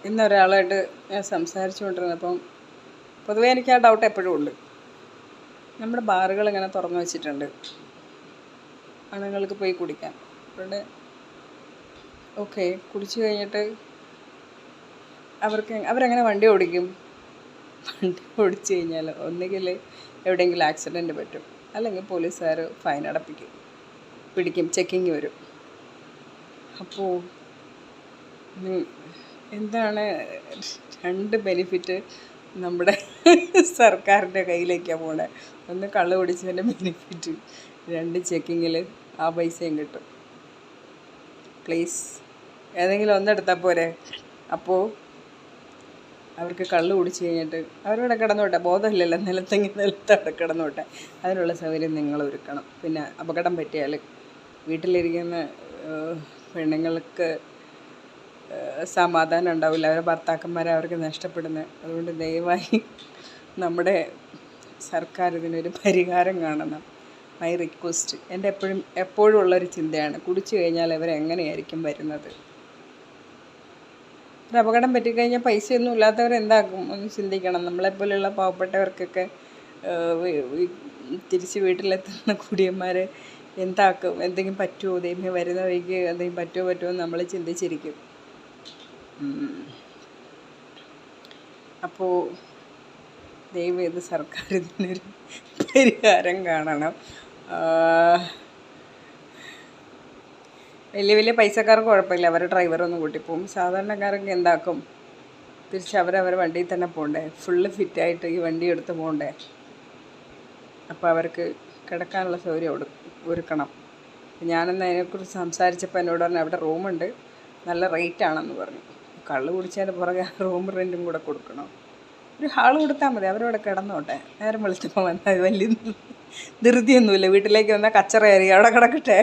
ഇന്നൊരാളായിട്ട് ഞാൻ സംസാരിച്ചുകൊണ്ടിരുന്നപ്പം പൊതുവേ എനിക്ക് ആ ഡൗട്ട് എപ്പോഴും ഉണ്ട്. നമ്മുടെ ബാറുകൾ ഇങ്ങനെ തുറന്നു വെച്ചിട്ടുണ്ട് ആണുങ്ങൾക്ക് പോയി കുടിക്കാൻ. ഇവിടെ ഓക്കെ, കുടിച്ചു കഴിഞ്ഞിട്ട് അവരെങ്ങനെ വണ്ടി ഓടിക്കും? വണ്ടി ഓടിച്ചു കഴിഞ്ഞാൽ ഒന്നുകിൽ എവിടെയെങ്കിലും ആക്സിഡൻറ്റ് പറ്റും, അല്ലെങ്കിൽ പോലീസുകാർ ഫൈൻ അടപ്പിക്കും, പിടിക്കും, ചെക്കിങ് വരും. അപ്പോൾ എന്താണ് രണ്ട് ബെനിഫിറ്റ് നമ്മുടെ സർക്കാരിൻ്റെ കയ്യിലേക്കാണ് പോണേ. ഒന്ന് കള്ള് കുടിച്ചതിൻ്റെ ബെനിഫിറ്റ്, രണ്ട് ചെക്കിങ്ങിൽ ആ പൈസയും കിട്ടും. പ്ലീസ് ഏതെങ്കിലും ഒന്നെടുത്താൽ പോരെ. അപ്പോൾ അവർക്ക് കള്ള് കുടിച്ച് കഴിഞ്ഞിട്ട് അവരവിടെ കിടന്നോട്ടെ, ബോധമില്ലല്ലോ, നിലത്തവിടെ കിടന്നോട്ടെ. അതിനുള്ള സൗകര്യം നിങ്ങൾ ഒരുക്കണം. പിന്നെ അപകടം പറ്റിയാൽ വീട്ടിലിരിക്കുന്ന പെണ്ണുങ്ങൾക്ക് സമാധാനം ഉണ്ടാവില്ല, അവരുടെ ഭർത്താക്കന്മാരെ അവർക്ക് നഷ്ടപ്പെടുന്നത്. അതുകൊണ്ട് ദയവായി നമ്മുടെ സർക്കാർ ഇതിനൊരു പരിഹാരം കാണണം. My request. എൻ്റെ എപ്പോഴും ഉള്ളൊരു ചിന്തയാണ്, കുടിച്ചു കഴിഞ്ഞാൽ അവരെങ്ങനെയായിരിക്കും വരുന്നത്. ഒരു അപകടം പറ്റിക്കഴിഞ്ഞാൽ പൈസയൊന്നും ഇല്ലാത്തവരെന്താക്കും ഒന്ന് ചിന്തിക്കണം. നമ്മളെപ്പോലെയുള്ള പാവപ്പെട്ടവർക്കൊക്കെ തിരിച്ച് വീട്ടിലെത്തുന്ന കുടിയന്മാർ എന്താക്കും? എന്തെങ്കിലും പറ്റുമോ? ദൈവമേ, വരുന്ന വഴിക്ക് എന്തെങ്കിലും പറ്റുമോ എന്ന് നമ്മൾ ചിന്തിച്ചിരിക്കും. അപ്പോൾ ദൈവം ഇത് സർക്കാർ ഇതിനൊരു പരിഹാരം കാണണം. വലിയ പൈസക്കാർക്ക് കുഴപ്പമില്ല, അവരുടെ ഡ്രൈവറൊന്നും കൂട്ടിപ്പോവും. സാധാരണക്കാരൊക്കെ എന്താക്കും? തിരിച്ച് അവരവരുടെ വണ്ടിയിൽ തന്നെ പോകണ്ടേ, ഫുള്ള് ഫിറ്റായിട്ട് ഈ വണ്ടി എടുത്ത് പോകണ്ടേ. അപ്പോൾ അവർക്ക് കിടക്കാനുള്ള സൗകര്യം ഒരുക്കണം. ഞാനെന്ന് അതിനെക്കുറിച്ച് സംസാരിച്ചപ്പോൾ എന്നോട് പറഞ്ഞു അവിടെ റൂമുണ്ട്, നല്ല റേറ്റാണെന്ന് പറഞ്ഞു. കള്ള് കുടിച്ചതിൻ്റെ പുറകെ റൂം റെൻറ്റും കൂടെ കൊടുക്കണം. ഒരു ഹാൾ കൊടുത്താൽ മതി, അവരവിടെ കിടന്നോട്ടെ. നേരം വെളുത്തപ്പോൾ വന്നാൽ വലിയ ധൃതിയൊന്നുമില്ല. വീട്ടിലേക്ക് വന്നാൽ കച്ചറയായിരിക്കും, അവിടെ കിടക്കട്ടെ.